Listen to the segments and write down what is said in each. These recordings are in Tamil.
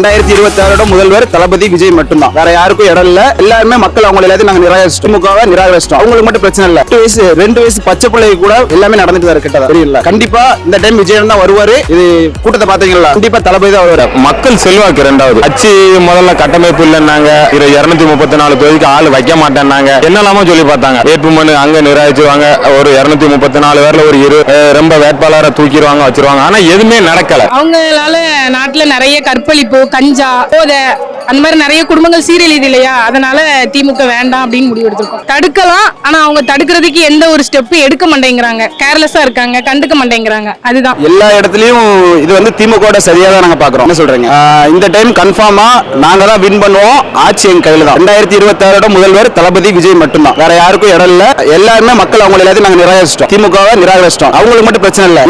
2026 முதல்வர் தளபதி விஜய் மட்டும்தான். வேற யாருக்கும் இடம் இல்ல. எல்லாருமே மக்கள் அவங்க எல்லாத்தையும் நாங்க நிராகரிச்சிட்டோம். திமுகவை நிராகரிச்சிட்டோம். அவங்களுக்கு மட்டும் பிரச்சனை இல்ல. 2 வயசு பச்சை பிள்ளை கூட எல்லாமே நடந்துட்டு தான் கிட்ட தெரியல. கண்டிப்பா இந்த டைம் விஜய் தான் வருவாரு. இது கூட்டத்தை பாத்தீங்களா? கண்டிப்பா தளபதி தான் வருவாரு. மக்கள் செல்வாக்கு இரண்டாவது. கட்சி முதல்ல கட்டமைப்பு இல்லைன்னாங்க. 234 தொகுதிக்கு ஆள் வைக்க மாட்டேன்னாங்க. என்னெல்லாமோ சொல்லி பார்த்தாங்க. வேட்புமனு அங்க நிராகரிச்சுவாங்க. ஒரு 234 பேர்ல ஒரு ரொம்ப வேட்பாளரை தூக்கிடுவாங்க வச்சிருவாங்க. ஆனா எதுவுமே நடக்கல. அவங்களால நாட்டுல நிறைய கற்பழிப்பு, கஞ்சா, போதை, அந்த மாதிரி நிறைய குடும்பங்கள் சீரழியுது இல்லையா? அதனால திமுக வேண்டாம் அப்படின்னு முடிவு எடுத்திருக்கோம். தடுக்கலாம், ஆனா அவங்க தடுக்கிறதுக்கு எந்த ஒரு ஸ்டெப் எடுக்க மாட்டேங்கிறாங்க. கேர்லெஸ்ஸா இருக்காங்க, கண்டுக்க மாட்டேங்கிறாங்க. அதுதான் எல்லா இடத்துலயும் இது வந்து திமுக சரியா தான் நாங்க பாக்குறோம். என்ன சொல்றீங்க? இந்த டைம் கன்ஃபார்மா நாங்க தான் வின் பண்ணுவோம். ஆட்சி எங்க கையில தான். 2026 முதல்வர் தளபதி விஜய் மட்டும்தான். வேற யாருக்கும் இடம் இல்ல. எல்லாருமே மக்கள் அவங்க எல்லாத்தையும் நாங்க நிராகரிச்சிட்டோம். திமுகவை நிராகரிச்சிட்டோம். அவங்களுக்கு மட்டும் பிரச்சனை இல்ல.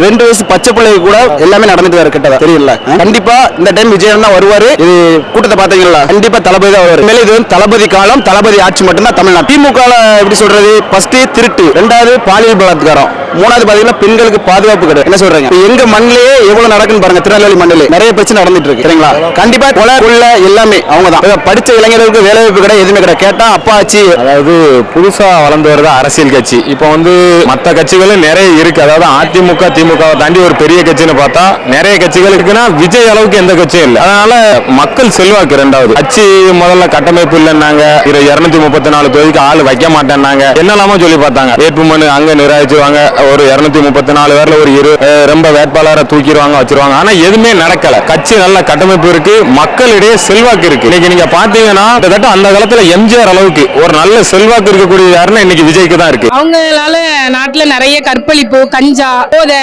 2 வயசு பச்சை பிள்ளை கூட எல்லாமே நடந்துட்டு வர கிட்ட தெரியல. கண்டிப்பா இந்த டைம் விஜய் தான் வருவாரு. இது கூட்டத்தை பாத்தீங்களா? கண்டிப்பா தளபதி தான் வருவாரு. மேலே இது தளபதி காலம், தளபதி ஆட்சி மட்டும்தான் தமிழ்நாடு. திமுக எப்படி சொல்றது? ஃபர்ஸ்ட் திருட்டு, 2வது பாலியல் பலாத்காரம், 3வது பாத்தீங்கன்னா பெண்களுக்கு பாதுகாப்பு கிடையாது. என்ன சொல்றீங்க? எங்க மண்ணிலேயே எவ்வளவு நடக்குன்னு பாருங்க. திருநெல்வேலி மண்ணிலே நிறைய பிரச்சனை நடந்துட்டு இருக்கு. சரிங்களா? கண்டிப்பா கொலை கொள்ள எல்லாமே அவங்க தான். படிச்ச இளைஞர்களுக்கு வேலை வாய்ப்பு கிடையாது, எதுவுமே கிடையாது. கேட்டா அப்பா ஆச்சு. அதாவது புதுசா வளர்ந்து வருது அரசியல் கட்சி. இப்போ வந்து மற்ற கட்சிகளும் நிறைய இருக்கு. அதாவது அதிமுக திமுகவை தாண்டி ஒரு பெரிய கட்சின்னு பார்த்தா நிறைய கட்சிகள் இருக்குன்னா விஜய் அளவுக்கு எந்த கட்சியும் இல்லை. அதனால மக்கள் செல்வாக்கு இரண்டாவது. கட்சி முதல்ல கட்டமைப்பு இல்லைன்னாங்க. 234 தொகுதிக்கு ஆள் வைக்க மாட்டேன்னாங்க. என்னெல்லாமோ சொல்லி பார்த்தாங்க. வேட்புமனு அங்க நிராகரிச்சுவாங்க. ஒரு 234 பேர்ல ஒரு ரொம்ப வேட்பாளரை தூக்கிடுவாங்க வச்சிருவாங்க. ஆனா எதுவுமே நடக்கல. கட்சி நல்ல கட்டமைப்பு இருக்கு. மக்களிடையே செல்வாக்கு இருக்கு. இன்னைக்கு நீங்க பாத்தீங்கன்னா கிட்டத்தட்ட அந்த காலத்துல எம்ஜிஆர் அளவுக்கு ஒரு நல்ல செல்வாக்கு இருக்கக்கூடிய யாருன்னா இன்னைக்கு விஜய்க்கு தான் இருக்கு. அவங்களால நாட்டுல நிறைய கற்பழிப்பு, கஞ்சா, போதை,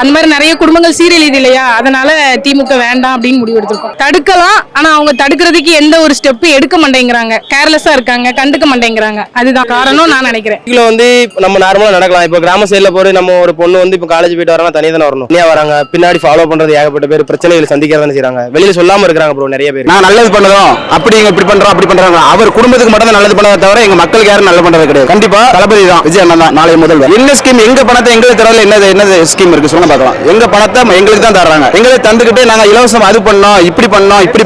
அந்த மாதிரி நிறைய குடும்பங்கள் சீரழியுது இல்லையா? அதனால திமுக வேண்டாம் அப்படின்னு முடிவு எடுத்திருக்கோம். தடுக்கலாம், ஆனா அவங்க தடுக்கிறதுக்கு எந்த ஒரு ஸ்டெப் எடுக்க மாட்டேங்கிறாங்க. கேர்லெஸ்ஸா இருக்காங்க, கண்டுக்க மாட்டேங்கிறாங்க. அதுதான் காரணம் நான் நினைக்கிறேன். இதுல வந்து நம்ம நார்மலா நடக்கலாம். இப்போ கிராம சைடுல போய் நம்ம ஒரு பொண்ணு வந்து இப்போ காலேஜ் போயிட்டு வரலாம், தனியா தானே வரணும். தனியா வராங்க, பின்னாடி ஃபாலோ பண்றது ஏகப்பட்ட பேர் பிரச்சனைகள் சந்திக்கிறதானே செய்யறாங்க. வெளியில சொல்லாம இருக்கிறாங்க ப்ரோ நிறைய பேர். நான் நல்லது பண்ணதும் அப்படி இப்படி பண்றோம் அப்படி பண்றாங்க. அவர் குடும்பத்துக்கு மட்டும் தான் நல்லது பண்ணதை தவிர எங்க மக்களுக்கு யாரும் நல்லது பண்றது கிடையாது. கண்டிப்பா தளபதி தான் விஜய் அண்ணன் தான் நாளைய முதல்வர். என்ன ஸ்கீம்? எங்க பணத்தை எங்களுக்கு தரல. என்னது ஸ்கீம் இருக்கு சொல்ல பார்க்கலாம். எங்க பணத்தை எங்களுக்கு தான் தர்றாங்க. எங்களுக்கு தந்துக்கிட்டு நாங்க இலவசம் அது பண்ணோம், இப்படி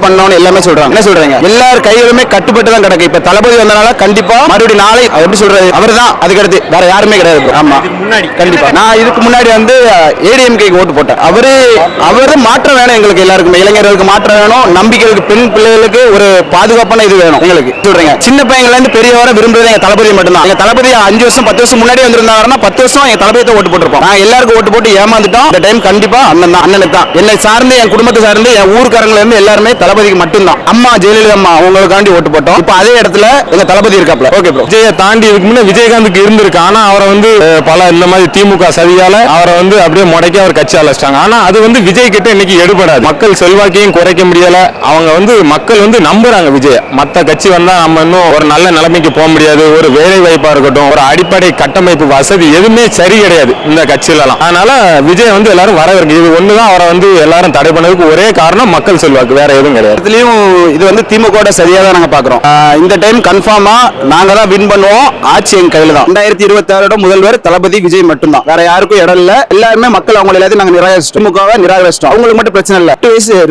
பண்ணோம் எல்லாமே சொல்றாங்க. என்ன சொல்றீங்க? எல்லாரும் கைகளுமே கட்டுப்பட்டு தான் கிடக்கு. இப்ப தளபதி வந்தனால கண்டிப்பா மறுபடியும் நாளை எப்படி சொல்றது அவர் தான். அதுக்கடுத்து வேற யாருமே கிடையாது. ஆமா கண்டிப்பா. நான் இதுக்கு முன்னாடி வந்து ஏடிஎம்கேக்கு ஓட்டு போட்டேன். அவரு மாற்றம் வேணும் எங்களுக்கு எல்லாருக்குமே. இளைஞர்களுக்கு மாற்றம் வேணும். நம்பிக்கைகளுக்கு, பெண் பிள்ளைகளுக்கு ஒரு பாதுகாப்பான இது வேணும் எங்களுக்கு. சொல்றீங்க சின்ன பையன்ல இருந்து பெரியவரை விரும்புறது எங்க தளபதி மட்டும்தான். எங்க தளபதி 5 வருஷம் 10 வருஷம் முன்னாடி வந்திருந்தாங்கன்னா 10 வருஷம் எங்க தளபதியை ஓட்டு போட்டிருப்போம். நான் எல்லாருக்கும் ஓட்டு போட்டு ஏமாந்துட்டோம். இந்த டைம் கண்டிப்பா அண்ணனுக்கு தான். என்னை சார்ந்து, என் குடும்பத்தை சார்ந்து, என் ஊருக்காரங்கள இருந்து எல்லாருமே தளபதிக்கு மட்டும்தான். அம்மா ஜெயலலிதா அம்மா அவங்களுக்காண்டி ஓட்டு போட்டோம். இப்ப அதே இடத்துல எங்க தளபதி இருக்காப்ல. Okay bro. விஜயை தாண்டி இதுக்கு முன்ன விஜயகாந்துக்கு இருந்திருக்கு. ஆனா அவரை வந்து பல இந்த மாதிரி திமுக சதியால அவரை வந்து அப்படியே முடக்கி அவர் கட்சி அழைச்சிட்டாங்க. ஆனா அது வந்து விஜய் கிட்ட இன்னைக்கு எடுபடாது. மக்கள் செல்வாக்கையும் குறைக்க முடியல. அவங்க வந்து மக்கள் வந்து நம்புறாங்க விஜய். மத்த கட்சி வந்தா நம்ம இன்னும் ஒரு நல்ல நிலைமைக்கு போக முடியாது. ஒரு வேலை வாய்ப்பா இருக்கட்டும், ஒரு அடிப்படை கட்டமைப்பு வசதி எதுவுமே சரி கிடையாது இந்த கட்சியிலலாம். அதனால விஜய் வந்து எல்லாரும் வரவேற்க. இது ஒண்ணுதான் அவரை வந்து எல்லாரும் தடை பண்ணதுக்கு ஒரே காரணம் மக்கள் செல்வாக்கு, வேற எதுவும் கிடையாது. இதுலயும் இது வந்து திமுக சரியா தான் நாங்க பாக்குறோம். இந்த டைம் கன்ஃபார்மா நாங்க தான் வின் பண்ணுவோம். ஆட்சி எங்க கையில தான். 2026 முதல்வர் தளபதி விஜய் மட்டும்தான். வேற யாருக்கும் இடம் இல்ல. எல்லாருமே மக்கள் அவங்க எல்லாத்தையும் நாங்க நிராகரிச்சிட்டோம். திமுகவை நிராகரிச்சிட்டோம். அவங்களுக்கு மட்டும் பிரச்சனை இல்ல.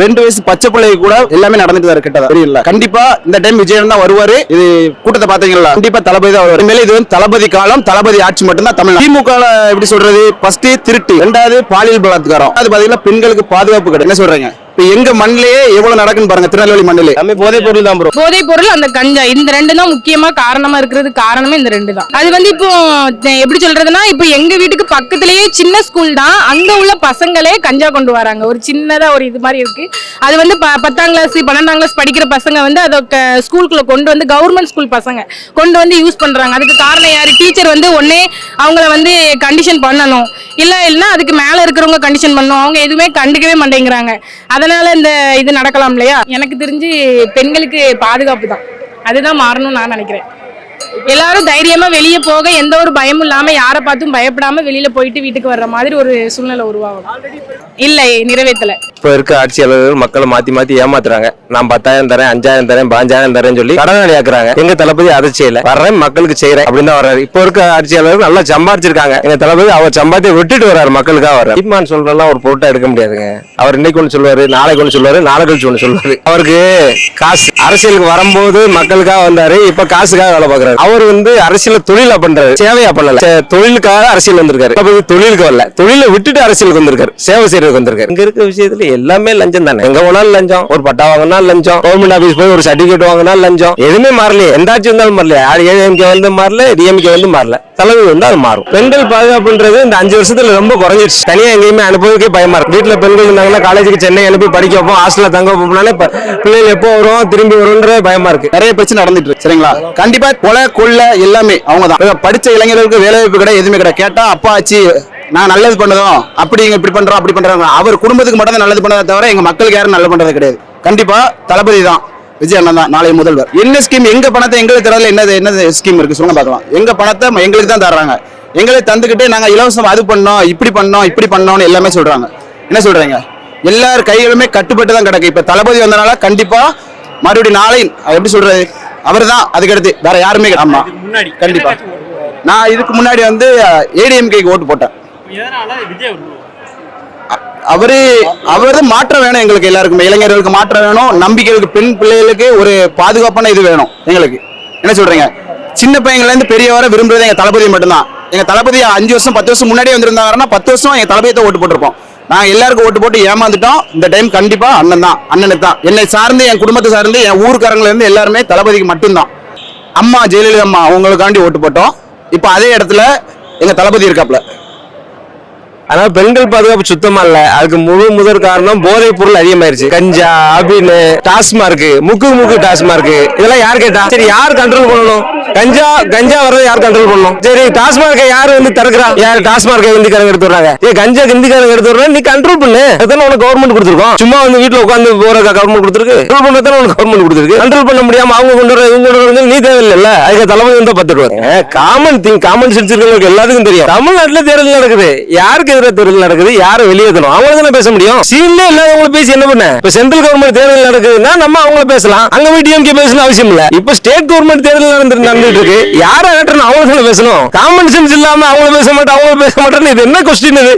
2 வயசு பச்சை பிள்ளை கூட எல்லாமே நடந்துட்டு தான் கிட்ட தெரியல. கண்டிப்பா இந்த டைம் விஜய் தான் வருவாரு. இது கூட்டத்தை பாத்தீங்களா? கண்டிப்பா தளபதி தான் வருவாரு. மேலே இது தளபதி காலம், தளபதி ஆட்சி மட்டும்தான் தமிழ்நாடு. திமுக எப்படி சொல்றது? ஃபர்ஸ்ட் திருட்டு, 2வது பாலியல் பலாத்காரம், அது பாத்தீங்கன்னா பெண்களுக்கு பாதுகாப்பு கிடையாது. என்ன சொல்றீங்க? இப்ப எங்க மண்ணிலேயே எவ்வளவு நடக்குன்னு பாருங்க. திருநெல்வேலி மண்ணிலே நம்ம போதைப் பொருள் தான் ப்ரோ. போதைப் பொருள், அந்த கஞ்சா, இந்த 2 தான் முக்கியமா காரணமா இருக்கிறது. காரணமே இந்த 2 தான். அது வந்து இப்போ எப்படி சொல்றதுன்னா, இப்போ எங்க வீட்டுக்கு பக்கத்திலேயே சின்ன ஸ்கூல் தான். அங்க உள்ள பசங்களே கஞ்சா கொண்டு வராங்க. ஒரு சின்னதா ஒரு இது மாதிரி இருக்கு. அது வந்து 10ஆம் கிளாஸ் 12ஆம் கிளாஸ் படிக்கிற பசங்க வந்து அதை ஸ்கூலுக்குள்ள கொண்டு வந்து, கவர்மெண்ட் ஸ்கூல் பசங்க கொண்டு வந்து யூஸ் பண்றாங்க. அதுக்கு காரணம் யாரு? டீச்சர் வந்து ஒன்னே அவங்கள வந்து கண்டிஷன் பண்ணணும். இல்லைன்னா அதுக்கு மேல இருக்கிறவங்க கண்டிஷன் பண்ணணும். அவங்க எதுவுமே கண்டுக்கவே மாட்டேங்கிறாங்க. அதனால இந்த இது நடக்கலாம் இல்லையா? எனக்கு தெரிஞ்சு பெண்களுக்கு பாதுகாப்பு தான். அதுதான் மாறணும்னு நான் நினைக்கிறேன். எல்லாரும் தைரியமா வெளியே போக, எந்த ஒரு பயமும் இல்லாம, யாரை பார்த்தும் பயப்படாம வெளியில போயிட்டு வீட்டுக்கு வர்ற மாதிரி ஒரு சூழ்நிலை உருவாகும். இல்லை நிறைவேற்றல. இப்ப இருக்க ஆட்சியாளர்கள் மக்களை மாத்தி ஏமாத்துறாங்க. நான் 10,000 தரேன், 5,000 தரேன், 15,000 தரேன்னு சொல்லி கடனாளி ஆக்குறாங்க. எங்க தளபதி அதை செய்யல, வர்றேன் மக்களுக்கு செய்யறேன் அப்படின்னு தான் வர்றாரு. இப்ப இருக்க ஆட்சியாளர்கள் நல்லா சம்பாதிச்சிருக்காங்க. எங்க தளபதி அவர் சம்பாத்தியை விட்டுட்டு வர்றாரு, மக்களுக்காக வர்றாரு. சீமான் சொல்றதெல்லாம் ஒரு பொருட்டா எடுக்க முடியாதுங்க. அவர் இன்னைக்கு ஒன்று சொல்லுவாரு, நாளைக்கு ஒன்று சொல்லுவாரு, நாளை கழிச்சு ஒன்று சொல்லுவாரு. அவருக்கு காசு, அரசியலுக்கு வரும்போது மக்களுக்காக வந்தாரு, இப்ப காசுக்காக வேலை பார்க்கறாரு. அவர் அரசியல தொழிலா பண்றாரு, சேவையா பண்ணல. தொழிலுக்காக அரசியல் வந்திருக்காரு. தொழிலுக்கு வரல, தொழிலை விட்டுட்டு அரசியலுக்கு வந்திருக்காரு, சேவை செய்யறதுக்கு வந்திருக்காரு. இங்க இருக்க விஷயத்துல எல்லாமே லஞ்சம் தானே. எங்க போனாலும் லஞ்சம், ஒரு பட்டா வாங்கினா லஞ்சம், கவர்மெண்ட் ஆபீஸ் போய் ஒரு சர்டிபிகேட் வாங்கினா லஞ்சம். எதுவுமே மாறலையே, எந்த ஆட்சி வந்தாலும் மாறல. ஏடிஎம்கே மாறல, டிஎம்கே மாறல, தலைவர் அது மாறும். பெண்கள் பாதுகாப்புன்றது இந்த 5 வருஷத்துல ரொம்ப குறைஞ்சிருச்சு. தனியா எங்கேயுமே அனுப்புவதற்கே பயமா இருக்கு. வீட்டுல பெண்கள் இருந்தாங்கன்னா காலேஜுக்கு சென்னை அனுப்பி படிக்க வைப்போம், ஹாஸ்டல்ல தங்க வைப்போம்னாலே பிள்ளைகள் எப்போ வரும் திரும்பி வரும்ன்ற பயமா இருக்கு. நிறைய பிரச்சனை நடந்துட்டு இருக்கு. சரிங்களா, கண்டிப்பா கொலை கொள்ளை எல்லாமே அவங்க தான். படிச்ச இளைஞர்களுக்கு வேலை வாய்ப்பு கிடையாது, எதுவுமே கிடையாது. கேட்டா அப்பா ஆச்சு நான் நல்லது பண்ணதும் அப்படி இப்படி பண்றோம் அப்படி பண்றாங்க. அவர் குடும்பத்துக்கு மட்டும் தான் நல்லது பண்ணதை தவிர எங்க மக்களுக்கு யாரும் நல்லது பண்றது கிடையாது. கண்டிப்பா தளபதி தான், விஜய் அண்ணன் தான் நாளை முதல்வர். என்ன ஸ்கீம், எங்க பணத்தை எங்களுக்கு தரல, என்னது ஸ்கீம் இருக்கு சொல்லுங்க பார்க்கலாம். எங்க பணத்தை எங்களுக்கு தான் தர்றாங்க, எங்களுக்கு தந்துக்கிட்டு நாங்க இலவசம் அது பண்ணோம் இப்படி பண்ணோம்னு எல்லாமே சொல்றாங்க. என்ன சொல்றீங்க, எல்லார் கைகளுமே கட்டுப்பட்டு தான் கிடக்கு. இப்ப தளபதி வந்தனால கண்டிப்பா மறுபடியும் நாளை எப்படி சொல்றது, அவர் தான் அதுக்கடுத்து வேற யாருமே. ஆமா கண்டிப்பா. நான் இதுக்கு முன்னாடி ஏடிஎம்கேக்கு ஓட்டு போட்டேன். அவரு மாற்றம் வேணும் எங்களுக்கு எல்லாருக்குமே. இளைஞர்களுக்கு மாற்றம் வேணும், நம்பிக்கைகளுக்கு, பெண் பிள்ளைகளுக்கு ஒரு பாதுகாப்பான இது வேணும் எங்களுக்கு. என்ன சொல்றீங்க, சின்ன பையன்ல இருந்து பெரியவரை விரும்புறது எங்க தளபதி மட்டும்தான். எங்க தளபதி 5 வருஷம் 10 வருஷம் முன்னாடியே வந்திருந்தாங்கன்னா 10 வருஷம் எங்க தளபதியை ஓட்டு போட்டிருப்போம். நாங்க எல்லாருக்கும் ஓட்டு போட்டு ஏமாந்துட்டோம். இந்த டைம் கண்டிப்பா அண்ணனுக்கு தான். என்னை சார்ந்து, என் குடும்பத்தை சார்ந்து, என் ஊருக்காரங்கள இருந்து எல்லாருமே தளபதிக்கு மட்டும்தான். அம்மா ஜெயலலிதா அம்மா அவங்களுக்காண்டி ஓட்டு போட்டோம். இப்ப அதே இடத்துல எங்க தளபதி இருக்காப்ல. ஆனா பெண்கள் பாதுகாப்பு சுத்தமா இல்ல. அதுக்கு முதற் காரணம் போதைப் பொருள் அதிகமாயிருச்சு. கஞ்சா, அபின், டாஸ்மார்க், முக்கு டாஸ்மார்க், இதெல்லாம் யார் கேட்டா? சரி, யார் கண்ட்ரோல் பண்ணணும்? கஞ்சா வர்றது யார் கண்ட்ரோல் பண்ணணும்? சரி, டாஸ்மார்க்கை யாரு தடுக்கிறா? யார் டாஸ்மார்க்கை ஹிந்திக்காரங்க எடுத்து வர்றாங்க? கஞ்சா ஹிந்திக்காரங்க எடுத்து வர்றாங்க, நீ கண்ட்ரோல் பண்ணு. அதான் உனக்கு கவர்மெண்ட் கொடுத்துருக்கோம். சும்மா வீட்டுல உட்காந்து போற கவர்மெண்ட் கொடுத்துருக்கு. கண்ட்ரோல் பண்ணதான் உனக்கு கவர்மெண்ட் கொடுத்துருக்கு. கண்ட்ரோல் பண்ண முடியாம அவங்க கொண்டு வர இவங்க கொண்டு வரது நீ தேவையில்ல. அதுக்கு தலைமை பார்த்துட்டு காமன் சென்ஸ் இருக்கிறவங்களுக்கு எல்லாத்துக்கும் தெரியும். தமிழ்நாட்டுல தேர்தல் நடக்குது, யாருக்கு எதிராக தேர்தல் நடக்குது, யாரை வெளியேற்றணும் அவங்கள தானே பேச முடியும். சீன்ல இல்லாதவங்களை பேசி என்ன பண்ண? இப்ப சென்ட்ரல் கவர்மெண்ட் தேர்தல் நடக்குதுன்னா நம்ம அவங்கள பேசலாம், அங்க போய் டிஎம்கே பேசணும் அவசியம் இல்ல. இப்ப ஸ்டேட் கவர்மெண்ட் தேர்தல் நடந்துட்டு இருக்கு, யாரை அகற்றணும் அவங்கள பேசணும். காமன் சென்ஸ் இல்லாம அவங்கள பேச மாட்டேன்னு இது என்ன கொஸ்டின் இது?